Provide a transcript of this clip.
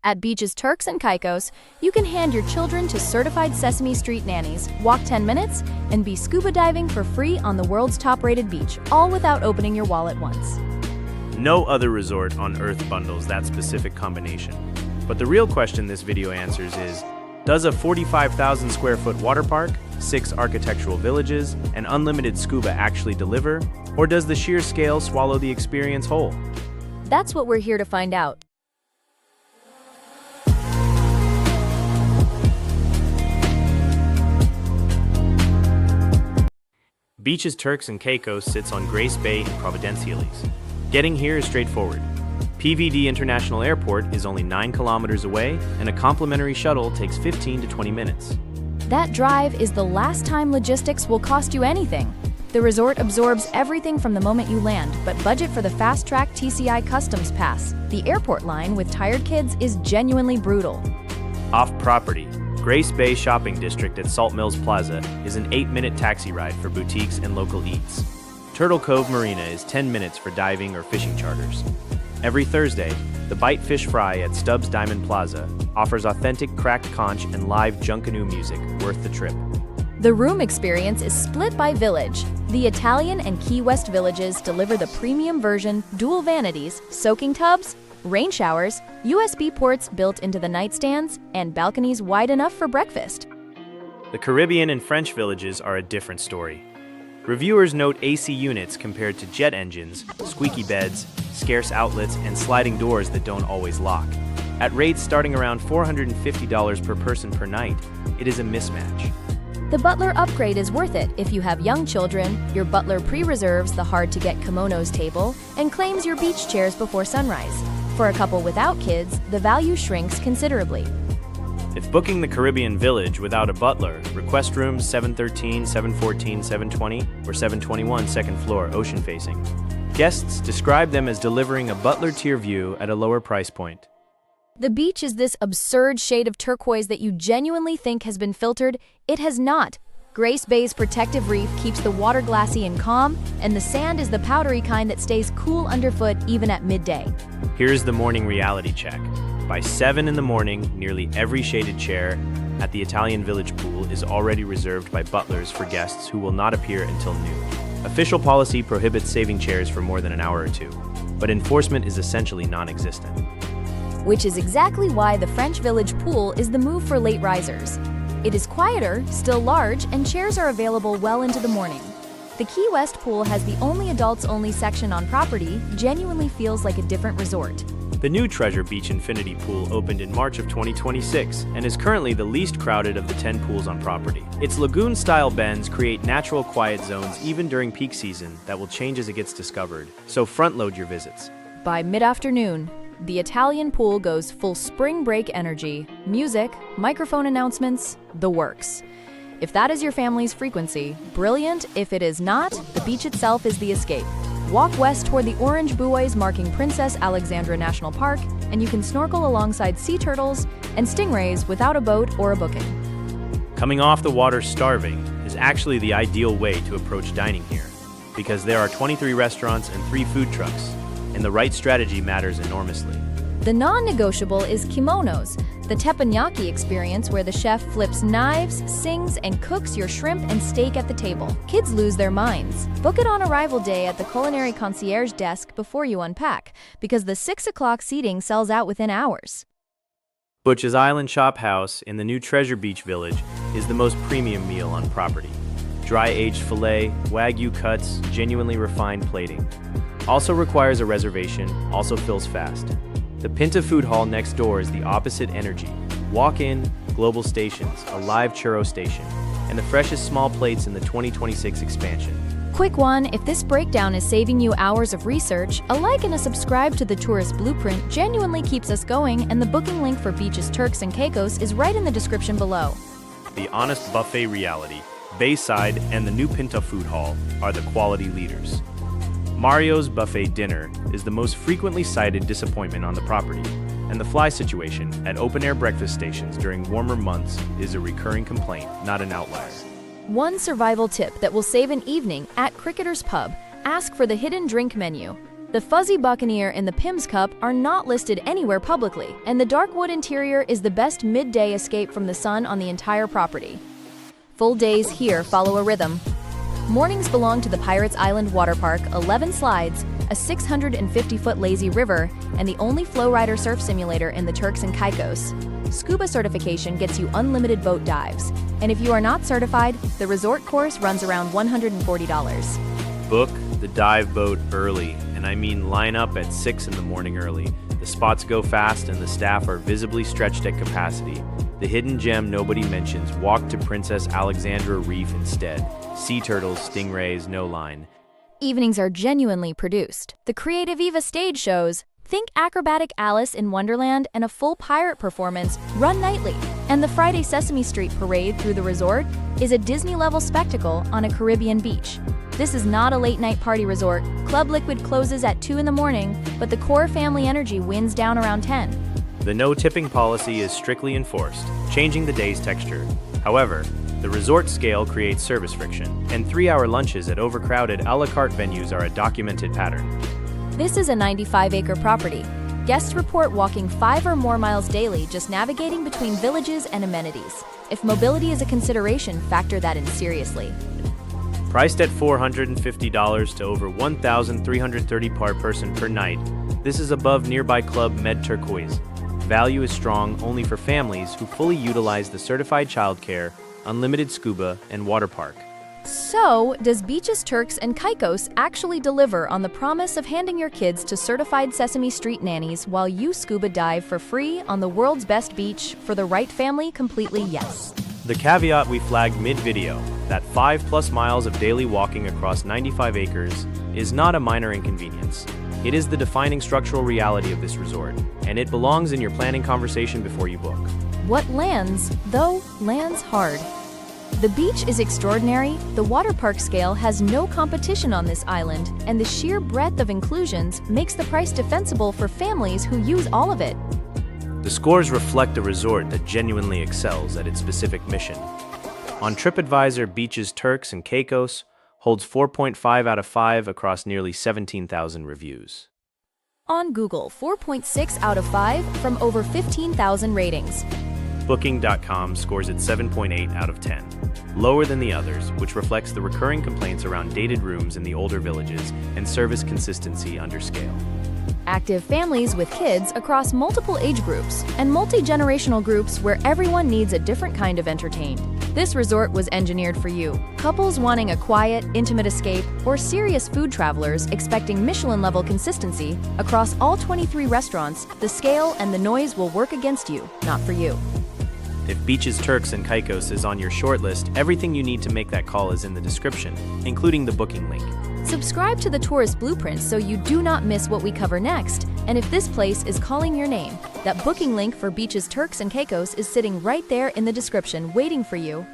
At Beaches Turks and Caicos, you can hand your children to certified Sesame Street nannies, walk 10 minutes, and be scuba diving for free on the world's top-rated beach, all without opening your wallet once. No other resort on Earth bundles that specific combination. But the real question this video answers is, does a 45,000 square foot water park, 6 architectural villages, and unlimited scuba actually deliver? Or does the sheer scale swallow the experience whole? That's what we're here to find out. Beaches Turks and Caicos sits on Grace Bay in Providenciales. Getting here is straightforward. PVD International Airport is only 9 kilometers away, and a complimentary shuttle takes 15 to 20 minutes. That drive is the last time logistics will cost you anything. The resort absorbs everything from the moment you land, but budget for the fast-track TCI Customs Pass. The airport line with tired kids is genuinely brutal. Off-property, Grace Bay Shopping District at Salt Mills Plaza is an 8-minute taxi ride for boutiques and local eats. Turtle Cove Marina is 10 minutes for diving or fishing charters. Every Thursday, the Bite Fish Fry at Stubbs Diamond Plaza offers authentic cracked conch and live Junkanoo music worth the trip. The room experience is split by village. The Italian and Key West villages deliver the premium version, dual vanities, soaking tubs, rain showers, USB ports built into the nightstands, and balconies wide enough for breakfast. The Caribbean and French villages are a different story. Reviewers note AC units compared to jet engines, squeaky beds, scarce outlets, and sliding doors that don't always lock. At rates starting around $450 per person per night, it is a mismatch. The butler upgrade is worth it if you have young children. Your butler pre-reserves the hard-to-get kimonos table and claims your beach chairs before sunrise. For a couple without kids, the value shrinks considerably. If booking the Caribbean Village without a butler, request rooms 713, 714, 720, or 721 second floor ocean facing. Guests describe them as delivering a butler tier view at a lower price point. The beach is this absurd shade of turquoise that you genuinely think has been filtered. It has not. Grace Bay's protective reef keeps the water glassy and calm, and the sand is the powdery kind that stays cool underfoot even at midday. Here's the morning reality check. By 7 in the morning, nearly every shaded chair at the Italian Village pool is already reserved by butlers for guests who will not appear until noon. Official policy prohibits saving chairs for more than an hour or two, but enforcement is essentially non-existent. Which is exactly why the French Village pool is the move for late risers. It is quieter, still large, and chairs are available well into the morning. The Key West pool has the only adults-only section on property, genuinely feels like a different resort. The new Treasure Beach Infinity Pool opened in March of 2026 and is currently the least crowded of the 10 pools on property. Its lagoon-style bends create natural quiet zones even during peak season that will change as it gets discovered, so front-load your visits. By mid-afternoon, the Italian pool goes full spring break energy, music, microphone announcements, the works. If that is your family's frequency, brilliant. If it is not, the beach itself is the escape. Walk west toward the orange buoys marking Princess Alexandra National Park, and you can snorkel alongside sea turtles and stingrays without a boat or a booking. Coming off the water starving is actually the ideal way to approach dining here, because there are 23 restaurants and 3 food trucks, and the right strategy matters enormously. The non-negotiable is kimonos, the teppanyaki experience where the chef flips knives, sings, and cooks your shrimp and steak at the table. Kids lose their minds. Book it on arrival day at the culinary concierge desk before you unpack, because the 6 o'clock seating sells out within hours. Butch's Island Chop House in the new Treasure Beach Village is the most premium meal on property. Dry-aged filet, Wagyu cuts, genuinely refined plating. Also requires a reservation, also fills fast. The Pinta Food Hall next door is the opposite energy. Walk in, global stations, a live churro station, and the freshest small plates in the 2026 expansion. Quick one, if this breakdown is saving you hours of research, a like and a subscribe to the Tourist Blueprint genuinely keeps us going, and the booking link for Beaches Turks and Caicos is right in the description below. The Honest Buffet reality, Bayside, and the new Pinta Food Hall are the quality leaders. Mario's Buffet Dinner is the most frequently cited disappointment on the property, and the fly situation at open-air breakfast stations during warmer months is a recurring complaint, not an outlier. One survival tip that will save an evening at Cricketer's Pub: ask for the hidden drink menu. The Fuzzy Buccaneer and the Pim's Cup are not listed anywhere publicly, and the dark wood interior is the best midday escape from the sun on the entire property. Full days here follow a rhythm. Mornings belong to the Pirates Island Water Park, 11 slides, a 650-foot lazy river, and the only flow-rider surf simulator in the Turks and Caicos. SCUBA certification gets you unlimited boat dives, and if you are not certified, the resort course runs around $140. Book the dive boat early, and I mean line up at 6 in the morning early. The spots go fast and the staff are visibly stretched at capacity. The hidden gem nobody mentions, walk to Princess Alexandra Reef instead. Sea turtles, stingrays, no line. Evenings are genuinely produced. The Creative Eva stage shows, think acrobatic Alice in Wonderland and a full pirate performance, run nightly. And the Friday Sesame Street parade through the resort is a Disney-level spectacle on a Caribbean beach. This is not a late-night party resort. Club Liquid closes at 2 in the morning, but the core family energy winds down around 10. The no tipping policy is strictly enforced, changing the day's texture. However, the resort scale creates service friction, and 3-hour lunches at overcrowded a la carte venues are a documented pattern. This is a 95-acre property. Guests report walking 5 or more miles daily just navigating between villages and amenities. If mobility is a consideration, factor that in seriously. Priced at $450 to over $1,330 per person per night, this is above nearby club Med Turquoise. Value is strong only for families who fully utilize the certified childcare, unlimited scuba, and water park. So, does Beaches Turks and Caicos actually deliver on the promise of handing your kids to certified Sesame Street nannies while you scuba dive for free on the world's best beach? For the right family, completely yes. The caveat we flagged mid-video, that 5+ miles of daily walking across 95 acres, is not a minor inconvenience. It is the defining structural reality of this resort, and it belongs in your planning conversation before you book. What lands, though, lands hard. The beach is extraordinary, the water park scale has no competition on this island, and the sheer breadth of inclusions makes the price defensible for families who use all of it. The scores reflect a resort that genuinely excels at its specific mission. On TripAdvisor, Beaches Turks and Caicos holds 4.5 out of 5 across nearly 17,000 reviews. On Google, 4.6 out of 5 from over 15,000 ratings. Booking.com scores it 7.8 out of 10, lower than the others, which reflects the recurring complaints around dated rooms in the older villages and service consistency under scale. Active families with kids across multiple age groups and multi-generational groups where everyone needs a different kind of entertained. This resort was engineered for you. Couples wanting a quiet, intimate escape, or serious food travelers expecting Michelin-level consistency across all 23 restaurants, the scale and the noise will work against you, not for you. If Beaches Turks and Caicos is on your shortlist, everything you need to make that call is in the description, including the booking link. Subscribe to the Tourist Blueprint so you do not miss what we cover next. And if this place is calling your name, that booking link for Beaches Turks and Caicos is sitting right there in the description waiting for you.